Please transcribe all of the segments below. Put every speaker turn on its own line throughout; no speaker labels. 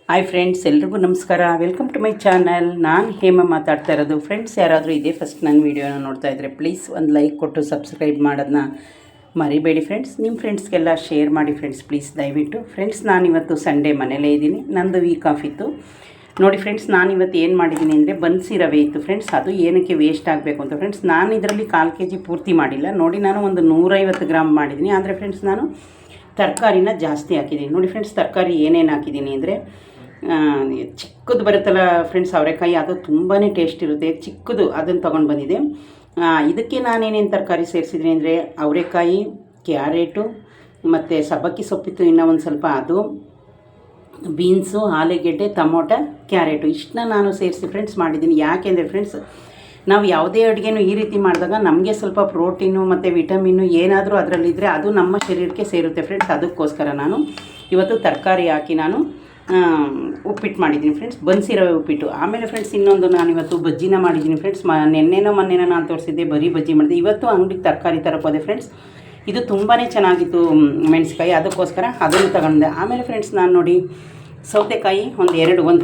Hi friends, ಎಲ್ರಿಗೂ ನಮಸ್ಕಾರ. Welcome to my channel. ನಾನು ಹೇಮ ಮಾತಾಡ್ತಾ ಇರೋದು. ಫ್ರೆಂಡ್ಸ್, ಯಾರಾದರೂ ಇದೇ ಫಸ್ಟ್ ನನ್ನ ವೀಡಿಯೋನ ನೋಡ್ತಾ ಇದ್ದರೆ ಪ್ಲೀಸ್ ಒಂದು ಲೈಕ್ ಕೊಟ್ಟು ಸಬ್ಸ್ಕ್ರೈಬ್ ಮಾಡೋದನ್ನ ಮರಿಬೇಡಿ ಫ್ರೆಂಡ್ಸ್. ನಿಮ್ಮ ಫ್ರೆಂಡ್ಸ್ಗೆಲ್ಲ ಶೇರ್ ಮಾಡಿ ಫ್ರೆಂಡ್ಸ್, ಪ್ಲೀಸ್ ದಯವಿಟ್ಟು. ಫ್ರೆಂಡ್ಸ್, ನಾನಿವತ್ತು ಸಂಡೇ ಮನೇಲೇ ಇದ್ದೀನಿ. ನಂದು ವೀಕ್ ಆಫ್ ಇತ್ತು ನೋಡಿ ಫ್ರೆಂಡ್ಸ್. ನಾನಿವತ್ತು ಏನು ಮಾಡಿದ್ದೀನಿ ಅಂದರೆ ಬನ್ಸಿ ರವೆ ಇತ್ತು ಫ್ರೆಂಡ್ಸ್. ಅದು ಏನಕ್ಕೆ ವೇಸ್ಟ್ ಆಗಬೇಕು ಅಂತ ಫ್ರೆಂಡ್ಸ್, ನಾನು ಇದರಲ್ಲಿ 1/4 kg ಪೂರ್ತಿ ಮಾಡಿಲ್ಲ ನೋಡಿ. ನಾನು ಒಂದು 150 ಗ್ರಾಮ್ ಮಾಡಿದ್ದೀನಿ. ಆದರೆ ಫ್ರೆಂಡ್ಸ್, ನಾನು ತರಕಾರಿನ ಜಾಸ್ತಿ ಹಾಕಿದ್ದೀನಿ ನೋಡಿ ಫ್ರೆಂಡ್ಸ್. ತರಕಾರಿ ಏನೇನು ಹಾಕಿದ್ದೀನಿ ಅಂದರೆ ಚಿಕ್ಕದು ಬರುತ್ತಲ್ಲ ಫ್ರೆಂಡ್ಸ್, ಅವರೆಕಾಯಿ, ಅದು ತುಂಬಾ ಟೇಸ್ಟ್ ಇರುತ್ತೆ. ಚಿಕ್ಕದು ಅದನ್ನು ತೊಗೊಂಡು ಬಂದಿದೆ. ಇದಕ್ಕೆ ನಾನೇನೇನು ತರಕಾರಿ ಸೇರಿಸಿದ್ದೀನಿ ಅಂದರೆ ಅವರೆಕಾಯಿ, ಕ್ಯಾರೆಟು ಮತ್ತು ಸಬ್ಬಕ್ಕಿ ಸೊಪ್ಪಿತ್ತು ಇನ್ನೂ ಒಂದು ಸ್ವಲ್ಪ, ಅದು ಬೀನ್ಸು, ಆಲೂಗೆಡ್ಡೆ, ಟೊಮೊಟೊ, ಕ್ಯಾರೆಟು ಇಷ್ಟನ್ನ ನಾನು ಸೇರಿಸಿ ಫ್ರೆಂಡ್ಸ್ ಮಾಡಿದ್ದೀನಿ. ಯಾಕೆಂದರೆ ಫ್ರೆಂಡ್ಸ್, ನಾವು ಯಾವುದೇ ಅಡುಗೆನೂ ಈ ರೀತಿ ಮಾಡಿದಾಗ ನಮಗೆ ಸ್ವಲ್ಪ ಪ್ರೋಟೀನು ಮತ್ತು ವಿಟಮಿನ್ನು ಏನಾದರೂ ಅದರಲ್ಲಿದ್ದರೆ ಅದು ನಮ್ಮ ಶರೀರಕ್ಕೆ ಸೇರುತ್ತೆ ಫ್ರೆಂಡ್ಸ್. ಅದಕ್ಕೋಸ್ಕರ ನಾನು ಇವತ್ತು ತರಕಾರಿ ಹಾಕಿ ನಾನು ಉಪ್ಪಿಟ್ಟು ಮಾಡಿದ್ದೀನಿ ಫ್ರೆಂಡ್ಸ್, ಬನ್ಸಿ ರವೆ ಉಪ್ಪಿಟ್ಟು. ಆಮೇಲೆ ಫ್ರೆಂಡ್ಸ್, ಇನ್ನೊಂದು ನಾನಿವತ್ತು ಬಜ್ಜಿನ ಮಾಡಿದ್ದೀನಿ ಫ್ರೆಂಡ್ಸ್. ಮೊನ್ನೆನೋ ನಾನು ತೋರಿಸಿದ್ದೆ, ಬರೀ ಬಜ್ಜಿ ಮಾಡಿದೆ. ಇವತ್ತು ಅಂಗಡಿಗೆ ತರಕಾರಿ ತರಕ್ಕೆ ಹೋದೆ ಫ್ರೆಂಡ್ಸ್. ಇದು ತುಂಬಾ ಚೆನ್ನಾಗಿತ್ತು ಮೆಣಸಿಕಾಯಿ, ಅದಕ್ಕೋಸ್ಕರ ಅದನ್ನು ತಗೊಂಡೆ. ಆಮೇಲೆ ಫ್ರೆಂಡ್ಸ್, ನಾನು ನೋಡಿ ಸೌತೆಕಾಯಿ ಒಂದು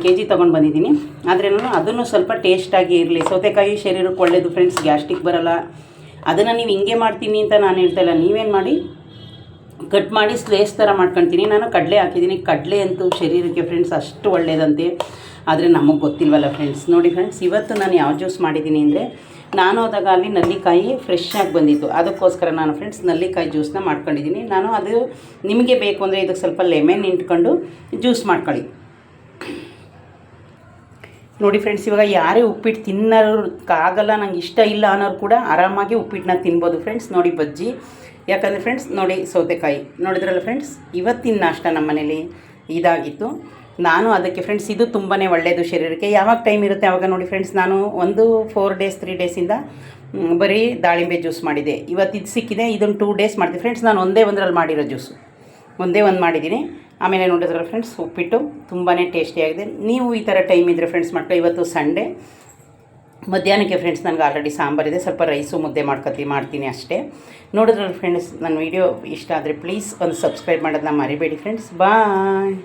kg ತೊಗೊಂಡು ಬಂದಿದ್ದೀನಿ. ಆದರೆ ನಾನು ಅದನ್ನು ಸ್ವಲ್ಪ ಟೇಸ್ಟಾಗಿ ಇರಲಿ. ಸೌತೆಕಾಯಿ ಶರೀರಕ್ಕೆ ಒಳ್ಳೆಯದು ಫ್ರೆಂಡ್ಸ್, ಗ್ಯಾಸ್ಟ್ರಿಕ್ ಬರೋಲ್ಲ. ಅದನ್ನು ನೀವು ಹಿಂಗೆ ಮಾಡ್ತೀನಿ ಅಂತ ನಾನು ಹೇಳ್ತಾಯಿಲ್ಲ. ನೀವೇನು ಮಾಡಿ, ಕಟ್ ಮಾಡಿ ಸ್ಲೇಸ್ ಥರ ಮಾಡ್ಕೊಳ್ತೀನಿ. ನಾನು ಕಡಲೆ ಹಾಕಿದ್ದೀನಿ. ಕಡಲೆ ಅಂತೂ ಶರೀರಕ್ಕೆ ಫ್ರೆಂಡ್ಸ್ ಅಷ್ಟು ಒಳ್ಳೆಯದಂತೆ, ಆದರೆ ನಮಗೆ ಗೊತ್ತಿಲ್ವಲ್ಲ ಫ್ರೆಂಡ್ಸ್. ನೋಡಿ ಫ್ರೆಂಡ್ಸ್, ಇವತ್ತು ನಾನು ಯಾವ ಜ್ಯೂಸ್ ಮಾಡಿದ್ದೀನಿ ಅಂದರೆ, ನಾನು ಹೋದಾಗ ಅಲ್ಲಿ ನಲ್ಲಿಕಾಯಿ ಫ್ರೆಶ್ ಆಗಿ ಬಂದಿತ್ತು. ಅದಕ್ಕೋಸ್ಕರ ನಾನು ಫ್ರೆಂಡ್ಸ್ ನಲ್ಲಿಕಾಯಿ ಜ್ಯೂಸನ್ನ ಮಾಡ್ಕೊಂಡಿದ್ದೀನಿ. ನಾನು ಅದು ನಿಮಗೆ ಬೇಕು ಅಂದರೆ ಇದಕ್ಕೆ ಸ್ವಲ್ಪ ಲೆಮನ್ ಇಂಟ್ಕೊಂಡು ಜ್ಯೂಸ್ ಮಾಡ್ಕೊಳ್ಳಿ ನೋಡಿ ಫ್ರೆಂಡ್ಸ್. ಇವಾಗ ಯಾರೇ ಉಪ್ಪಿಟ್ಟು ತಿನ್ನೋಕ್ಕಾಗಲ್ಲ, ನಂಗೆ ಇಷ್ಟ ಇಲ್ಲ ಅನ್ನೋರು ಕೂಡ ಆರಾಮಾಗಿ ಉಪ್ಪಿಟ್ಟನ್ನ ತಿನ್ಬೋದು ಫ್ರೆಂಡ್ಸ್. ನೋಡಿ ಬಜ್ಜಿ, ಯಾಕಂದರೆ ಫ್ರೆಂಡ್ಸ್ ನೋಡಿ ಸೌತೆಕಾಯಿ ನೋಡಿದ್ರಲ್ಲ ಫ್ರೆಂಡ್ಸ್, ಇವತ್ತಿನ ನಾಷ್ಟ ನಮ್ಮ ಮನೇಲಿ ಇದಾಗಿತ್ತು. ನಾನು ಅದಕ್ಕೆ ಫ್ರೆಂಡ್ಸ್, ಇದು ತುಂಬಾ ಒಳ್ಳೆಯದು ಶರೀರಕ್ಕೆ. ಯಾವಾಗ ಟೈಮ್ ಇರುತ್ತೆ ಆವಾಗ ನೋಡಿ ಫ್ರೆಂಡ್ಸ್, ನಾನು ಒಂದು 4 days 3 days ಬರೀ ದಾಳಿಂಬೆ ಜ್ಯೂಸ್ ಮಾಡಿದೆ. ಇವತ್ತು ಇದು ಸಿಕ್ಕಿದೆ, ಇದನ್ನು 2 days ಮಾಡಿದೆ ಫ್ರೆಂಡ್ಸ್. ನಾನು ಒಂದರಲ್ಲಿ ಮಾಡಿರೋ ಜ್ಯೂಸು ಒಂದೇ ಮಾಡಿದ್ದೀನಿ. ಆಮೇಲೆ ನೋಡಿದ್ರಲ್ಲ ಫ್ರೆಂಡ್ಸ್, ಉಪ್ಪಿಟ್ಟು ತುಂಬಾ ಟೇಸ್ಟಿಯಾಗಿದೆ. ನೀವು ಈ ಥರ ಟೈಮ್ ಇದ್ದರೆ ಫ್ರೆಂಡ್ಸ್ ಮಾಡ್ಕೊ. ಇವತ್ತು ಸಂಡೇ ಮಧ್ಯಾಹ್ನಕ್ಕೆ ಫ್ರೆಂಡ್ಸ್ ನನಗೆ ಆಲ್ರೆಡಿ ಸಾಂಬಾರಿದೆ, ಸ್ವಲ್ಪ ರೈಸು ಮುದ್ದೆ ಮಾಡ್ತೀನಿ ಅಷ್ಟೇ. ನೋಡಿದ್ರಲ್ಲ ಫ್ರೆಂಡ್ಸ್, ನನ್ನ ವೀಡಿಯೋ ಇಷ್ಟ ಆದರೆ ಪ್ಲೀಸ್ ಒಂದು ಸಬ್ಸ್ಕ್ರೈಬ್ ಮಾಡೋದನ್ನ ಮರಿಬೇಡಿ ಫ್ರೆಂಡ್ಸ್. ಬಾಯ್.